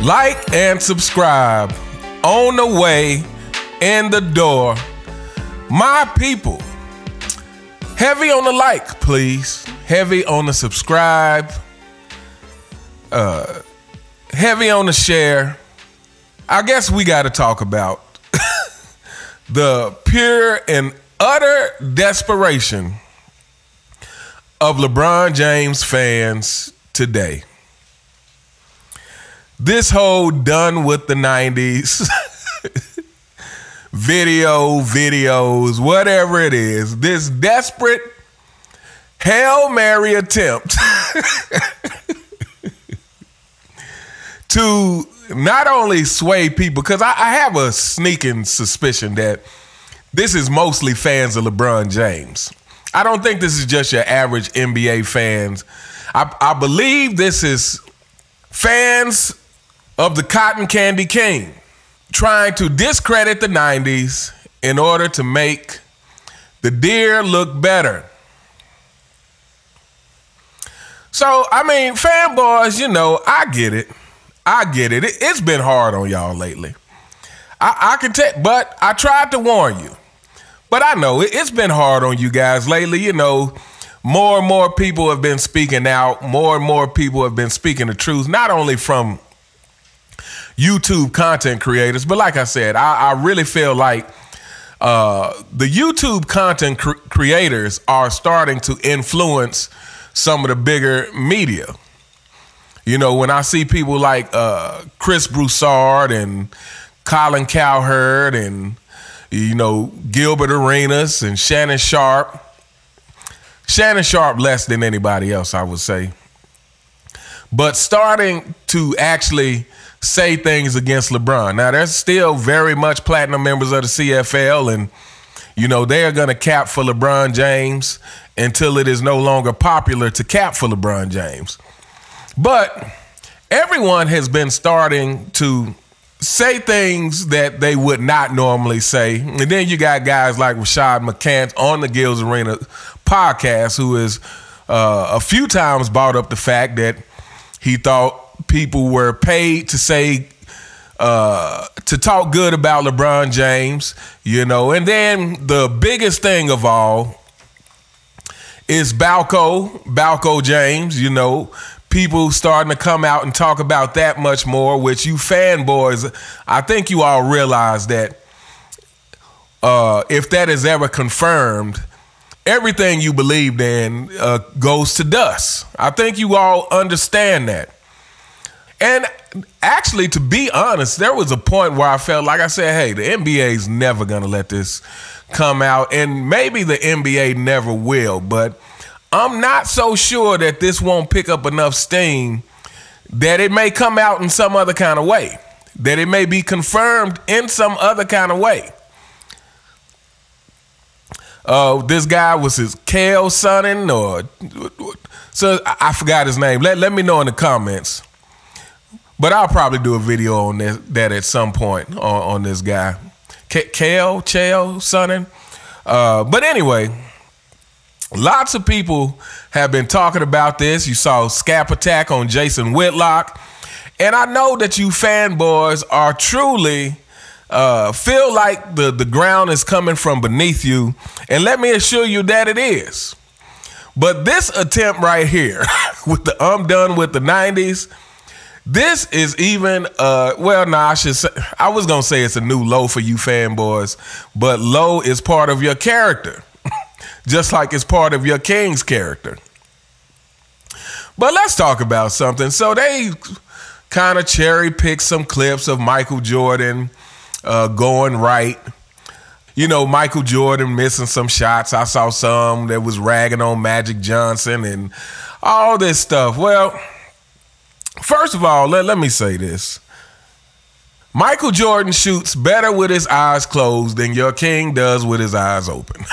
Like and subscribe. On the way, in the door. My people, heavy on the like, please. Heavy on the subscribe. Heavy on the share. I guess we got to talk about the pure and utter desperation of LeBron James fans today. This whole done with the 90s videos, whatever it is, this desperate Hail Mary attempt to not only sway people, because I have a sneaking suspicion that this is mostly fans of LeBron James. I don't think this is just your average NBA fans. I believe this is fans of the Cotton Candy King trying to discredit the 90s in order to make the deer look better. So, I mean, fanboys, you know, I get it. It's been hard on y'all lately. I can tell, but I tried to warn you. But I know it's been hard on you guys lately. You know, more and more people have been speaking out. More and more people have been speaking the truth, not only from YouTube content creators, but like I said, I really feel like the YouTube content creators are starting to influence some of the bigger media. You know, when I see people like Chris Broussard and Colin Cowherd and, you know, Gilbert Arenas and Shannon Sharp less than anybody else, I would say, but starting to actually say things against LeBron. Now, there's still very much platinum members of the CFL, and, you know, they are going to cap for LeBron James until it is no longer popular to cap for LeBron James. But everyone has been starting to say things that they would not normally say. And then you got guys like Rashad McCants on the Gills Arena podcast, who has a few times brought up the fact that he thought people were paid to say, to talk good about LeBron James, you know. And then the biggest thing of all is Balco James, you know. People starting to come out and talk about that much more, which you fanboys, I think you all realize that if that is ever confirmed, everything you believed in goes to dust. I think you all understand that. And actually, to be honest, there was a point where I felt like I said, hey, the NBA's never going to let this come out, and maybe the NBA never will, but I'm not so sure that this won't pick up enough steam that it may come out in some other kind of way, that it may be confirmed in some other kind of way. This guy was his Kale Sonnen, or so I forgot his name. Let me know in the comments. But I'll probably do a video on that at some point on this guy, Kale Sonnen. But anyway, lots of people have been talking about this. You saw Scap Attack on Jason Whitlock. And I know that you fanboys are truly feel like the ground is coming from beneath you. And let me assure you that it is. But this attempt right here with the I'm done with the 90s, this is even, well, nah, I was going to say it's a new low for you fanboys, but low is part of your character, just like it's part of your king's character. But let's talk about something. So they kind of cherry picked some clips of Michael Jordan going right. You know, Michael Jordan missing some shots. I saw some that was ragging on Magic Johnson and all this stuff. Well, first of all, let me say this. Michael Jordan shoots better with his eyes closed than your king does with his eyes open.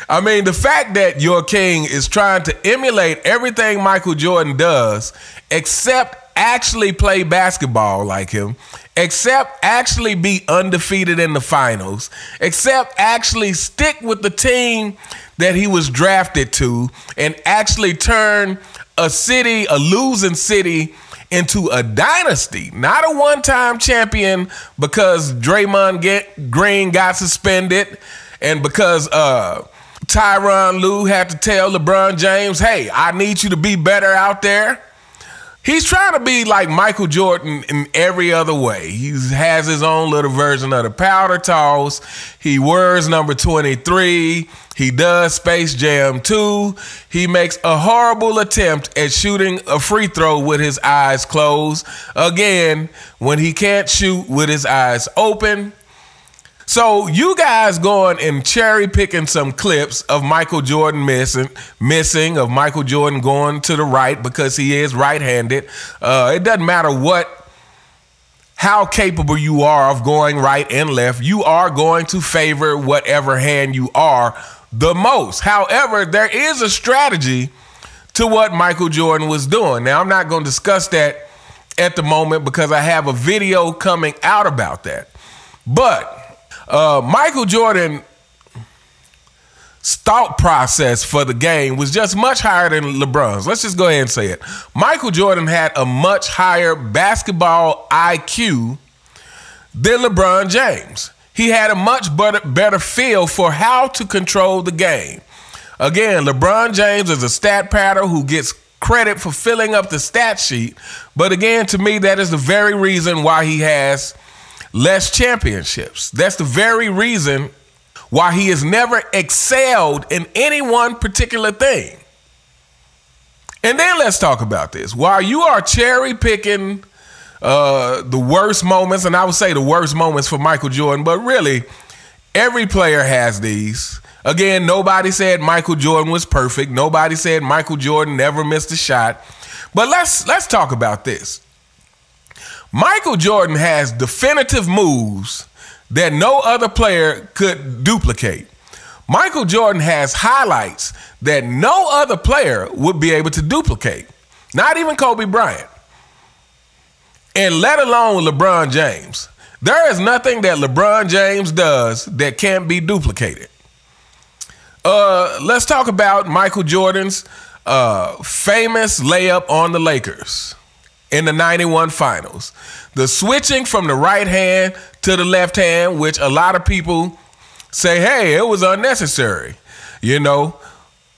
I mean, the fact that your king is trying to emulate everything Michael Jordan does, except actually play basketball like him, except actually be undefeated in the finals, except actually stick with the team that he was drafted to and actually turn a city, a losing city, into a dynasty, not a one-time champion because Draymond Green got suspended and because Tyronn Lue had to tell LeBron James, hey, I need you to be better out there. He's trying to be like Michael Jordan in every other way. He has his own little version of the powder toss. He wears number 23. He does Space Jam 2. He makes a horrible attempt at shooting a free throw with his eyes closed. Again, when he can't shoot with his eyes open. So you guys going and cherry picking some clips of Michael Jordan missing, of Michael Jordan going to the right because he is right-handed. It doesn't matter how capable you are of going right and left. You are going to favor whatever hand you are the most. However, there is a strategy to what Michael Jordan was doing. Now, I'm not going to discuss that at the moment because I have a video coming out about that. But Michael Jordan's thought process for the game was just much higher than LeBron's. Let's just go ahead and say it. Michael Jordan had a much higher basketball IQ than LeBron James. He had a much better feel for how to control the game. Again, LeBron James is a stat patter who gets credit for filling up the stat sheet. But again, to me, that is the very reason why he has less championships. That's the very reason why he has never excelled in any one particular thing. And then let's talk about this. While you are cherry picking the worst moments, and I would say the worst moments for Michael Jordan, but really every player has these. Again, nobody said Michael Jordan was perfect. Nobody said Michael Jordan never missed a shot. But let's talk about this. Michael Jordan has definitive moves that no other player could duplicate. Michael Jordan has highlights that no other player would be able to duplicate. Not even Kobe Bryant. And let alone LeBron James. There is nothing that LeBron James does that can't be duplicated. Let's talk about Michael Jordan's famous layup on the Lakers in the 91 finals. The switching from the right hand to the left hand, which a lot of people say, hey, it was unnecessary. You know,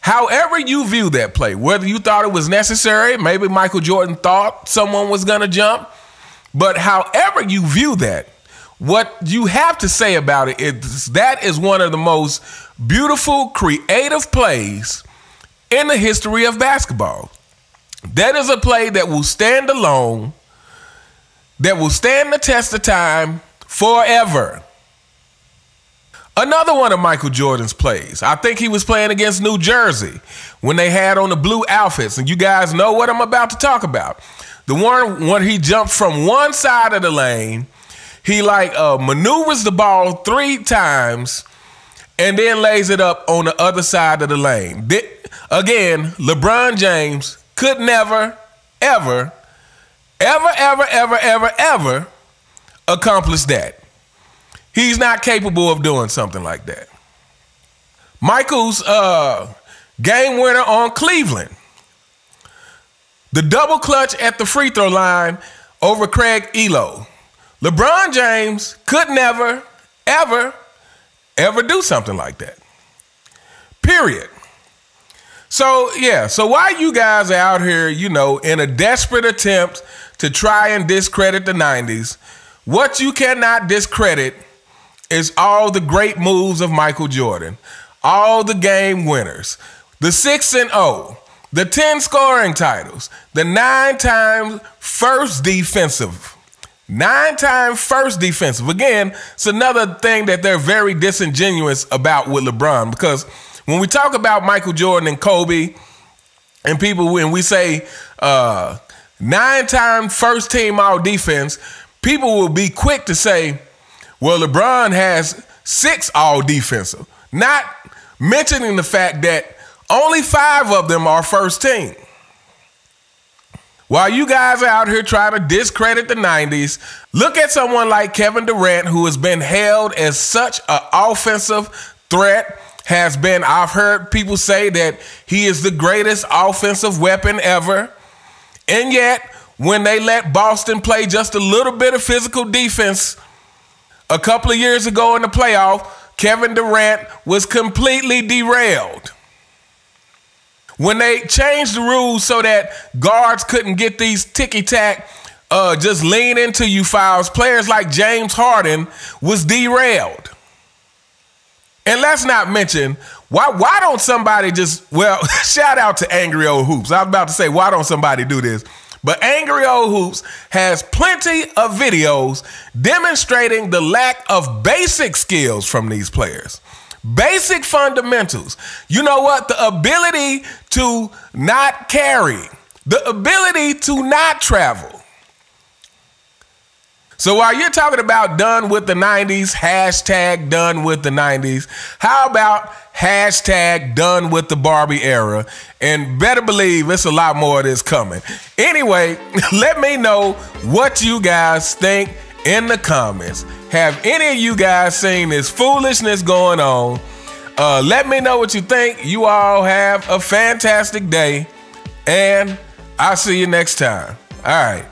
however you view that play, whether you thought it was necessary, maybe Michael Jordan thought someone was going to jump, but however you view that, what you have to say about it is that is one of the most beautiful, creative plays in the history of basketball. That is a play that will stand alone, that will stand the test of time forever. Another one of Michael Jordan's plays, I think he was playing against New Jersey when they had on the blue outfits, and you guys know what I'm about to talk about. The one when he jumped from one side of the lane, he maneuvers the ball 3 times and then lays it up on the other side of the lane. Again, LeBron James could never, ever accomplish that. He's not capable of doing something like that. Michael's game winner on Cleveland. The double clutch at the free throw line over Craig Elo. LeBron James could never, ever do something like that. Period. So, yeah, so while you guys are out here, you know, in a desperate attempt to try and discredit the 90s, what you cannot discredit is all the great moves of Michael Jordan, all the game winners, the 6-0, the 10 scoring titles, the 9-time first defensive. 9-time first defensive. Again, it's another thing that they're very disingenuous about with LeBron, because when we talk about Michael Jordan and Kobe and people, when we say 9-time first team all defense, people will be quick to say, well, LeBron has 6 all defensive, not mentioning the fact that only 5 of them are first team. While you guys are out here trying to discredit the 90s, look at someone like Kevin Durant, who has been hailed as such an offensive threat. I've heard people say that he is the greatest offensive weapon ever. And yet, when they let Boston play just a little bit of physical defense a couple of years ago in the playoff, Kevin Durant was completely derailed. When they changed the rules so that guards couldn't get these ticky-tack, just lean into you fouls, players like James Harden was derailed. And let's not mention, why don't somebody just, well, shout out to Angry Old Hoops. I was about to say, why don't somebody do this? But Angry Old Hoops has plenty of videos demonstrating the lack of basic skills from these players. Basic fundamentals. You know what? The ability to not carry. The ability to not travel. So while you're talking about done with the 90s, hashtag done with the 90s, how about hashtag done with the Barbie era? And better believe it's a lot more of this coming. Anyway, let me know what you guys think in the comments. Have any of you guys seen this foolishness going on? Let me know what you think. You all have a fantastic day, and I'll see you next time. All right.